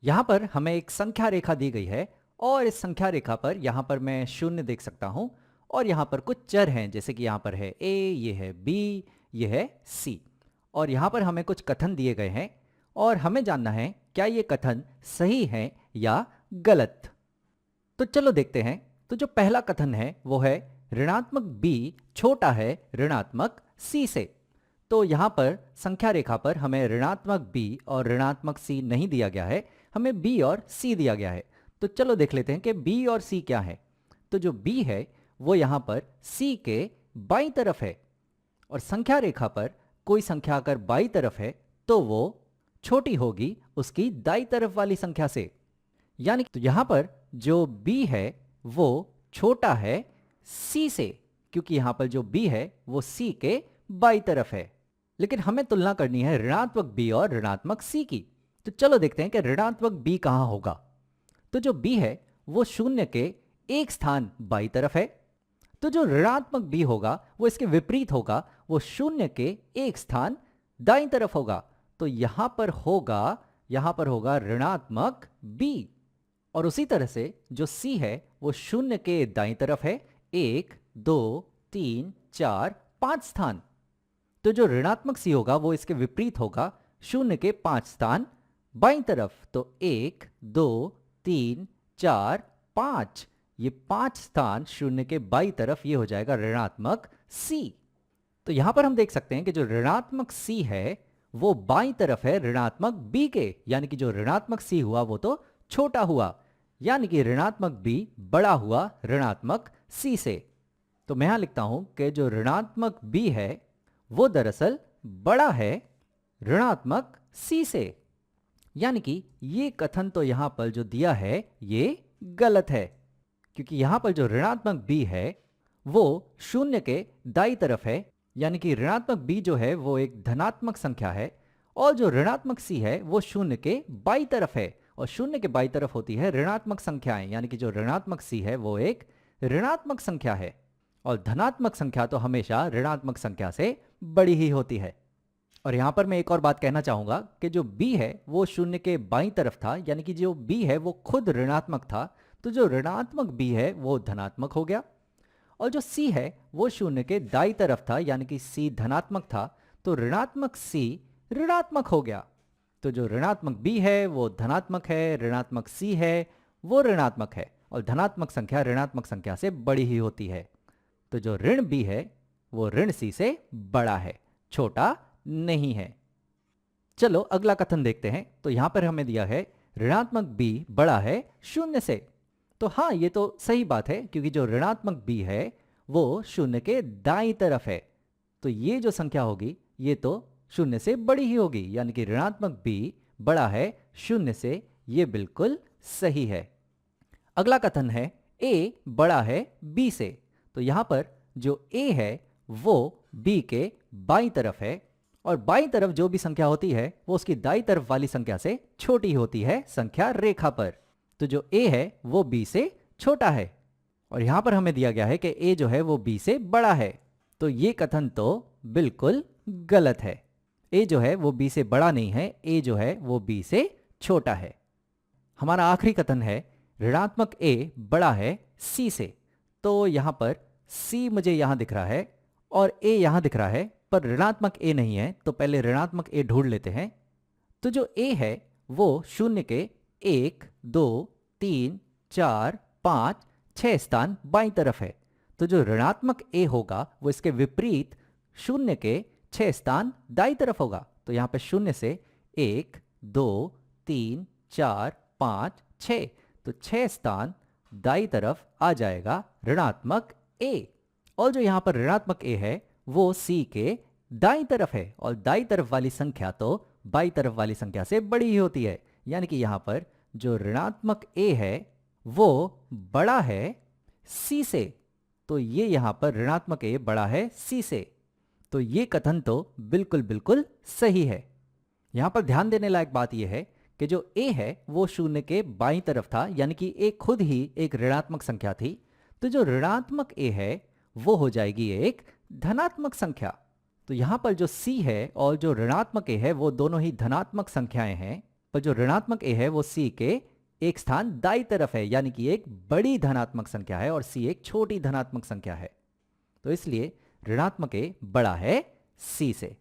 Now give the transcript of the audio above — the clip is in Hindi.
यहाँ पर हमें एक संख्या रेखा दी गई है और इस संख्या रेखा पर यहाँ पर मैं शून्य देख सकता हूँ और यहाँ पर कुछ चर हैं, जैसे कि यहाँ पर है a, ये है b, ये है c। और यहाँ पर हमें कुछ कथन दिए गए हैं और हमें जानना है क्या ये कथन सही है या गलत। तो चलो देखते हैं। तो जो पहला कथन है वो है ऋणात्मक b छोटा है ऋणात्मक c से। तो यहाँ पर संख्या रेखा पर हमें ऋणात्मक b और ऋणात्मक c नहीं दिया गया है, हमें b और c दिया गया है। तो चलो देख लेते हैं कि b और c क्या है। तो जो b है वो यहाँ पर c के बाईं तरफ है और संख्या रेखा पर कोई संख्या अगर बाईं तरफ है तो वो छोटी होगी उसकी दाईं तरफ वाली संख्या से। यानी तो यहाँ पर जो b है वो छोटा है c से, क्योंकि यहाँ पर जो b है वो c के बाईं तरफ है। लेकिन हमें तुलना करनी है ऋणात्मक b और ऋणात्मक c की। तो चलो देखते हैं कि ऋणात्मक b कहाँ होगा। तो जो b है वो शून्य के एक स्थान बाईं तरफ है। तो जो ऋणात्मक b होगा वो इसके विपरीत होगा, वो शून्य के एक स्थान दाईं तरफ होगा। तो यहां पर होगा ऋणात्मक b। और उसी तरह से जो c है वो शून्य के दाईं तरफ है, 1 2 3 4 5 स्थान। तो जो ऋणात्मक c होगा वो इसके विपरीत होगा, शून्य के 5 स्थान बाईं तरफ। तो 1 2 3 4 5, ये 5 स्थान शून्य के बाईं तरफ, ये हो जाएगा ऋणात्मक c। तो यहां पर हम देख सकते हैं कि जो ऋणात्मक c है वो बाईं तरफ है ऋणात्मक b के, यानी कि जो ऋणात्मक c हुआ वो तो छोटा हुआ, यानी कि ऋणात्मक b बड़ा हुआ ऋणात्मक c से। तो मैं यहां लिखता हूं कि जो ऋणात्मक b है वो दरअसल बड़ा है ऋणात्मक c से। यानी कि ये कथन तो यहां पर जो दिया है ये गलत है, क्योंकि यहां पर जो ऋणात्मक b है वो शून्य के दाईं तरफ है, यानी कि ऋणात्मक b जो है वो एक धनात्मक संख्या है और जो ऋणात्मक c है वो शून्य के बाईं तरफ है। और शून्य के बाईं तरफ होती है ऋणात्मक संख्याएं, यानी कि जो ऋणात्मक c है वो एक ऋणात्मक संख्या है और धनात्मक संख्या तो हमेशा ऋणात्मक संख्या से बड़ी ही होती है। और यहां पर मैं एक और बात कहना चाहूंगा कि जो b है वो शून्य के बाईं तरफ था, यानी कि जो b है वो खुद ऋणात्मक था, तो जो ऋणात्मक b है वो धनात्मक हो गया। और जो c है वो शून्य के दाईं तरफ था, यानी कि c धनात्मक था, तो ऋणात्मक c ऋणात्मक हो गया। तो जो ऋणात्मक b है वो धनात्मक है, ऋणात्मक c है वो ऋणात्मक है और धनात्मक संख्या ऋणात्मक संख्या से बड़ी ही होती है। तो जो ऋण b है वो ऋण c से बड़ा है, छोटा नहीं है। चलो अगला कथन देखते हैं। तो यहां पर हमें दिया है ऋणात्मक b बड़ा है शून्य से। तो हाँ, ये तो सही बात है, क्योंकि जो ऋणात्मक b है वो शून्य के दाईं तरफ है, तो ये जो संख्या होगी ये तो शून्य से बड़ी ही होगी, यानी कि ऋणात्मक b बड़ा है शून्य से, ये बिल्कुल सही है। अगला कथन है a बड़ा है b से। तो यहां पर जो a है वो b के बाईं तरफ है और बाईं तरफ जो भी संख्या होती है वो उसकी दाईं तरफ वाली संख्या से छोटी होती है संख्या रेखा पर। तो जो a है वो b से छोटा है और यहां पर हमें दिया गया है कि a जो है वो b से बड़ा है। तो ये कथन तो बिल्कुल गलत है। a जो है वो b से बड़ा नहीं है, a जो है वो b से छोटा है। हमारा आखिरी कथन है ऋणात्मक a बड़ा है c से। तो यहां पर c मुझे यहां दिख रहा है और a यहां दिख रहा है, पर ऋणात्मक a नहीं है, तो पहले ऋणात्मक a ढूंढ लेते हैं। तो जो a है वो शून्य के 1 2 3 4 5 6 स्थान बाईं तरफ है। तो जो ऋणात्मक a होगा वो इसके विपरीत शून्य के 6 स्थान दाईं तरफ होगा। तो यहाँ पे शून्य से 1 2 3 4 5 6, तो 6 स्थान दाईं तरफ आ जाएगा ऋणात्मक a। और जो यहाँ पर ऋणात्मक a है वो c के दाईं तरफ है और दाईं तरफ वाली संख्या तो बाईं तरफ वाली संख्या से बड़ी ही होती है, यानी कि यहाँ पर जो ऋणात्मक a है वो बड़ा है c से। तो ये यहाँ पर ऋणात्मक a बड़ा है c से। तो ये कथन तो बिल्कुल बिल्कुल सही है। यहाँ पर ध्यान देने लायक बात यह है कि जो a है वो शून्य के बाईं तरफ था, यानी कि a खुद ही एक ऋणात्मक संख्या थी। तो जो ऋणात्मक a है वो हो जाएगी एक धनात्मक संख्या। तो यहाँ पर जो c है और जो ऋणात्मक a है वो दोनों ही धनात्मक संख्याएं हैं। पर जो ऋणात्मक a है वो c के एक स्थान दाई तरफ है, यानी कि एक बड़ी धनात्मक संख्या है और c एक छोटी धनात्मक संख्या है। तो इसलिए ऋणात्मक a बड़ा है c से।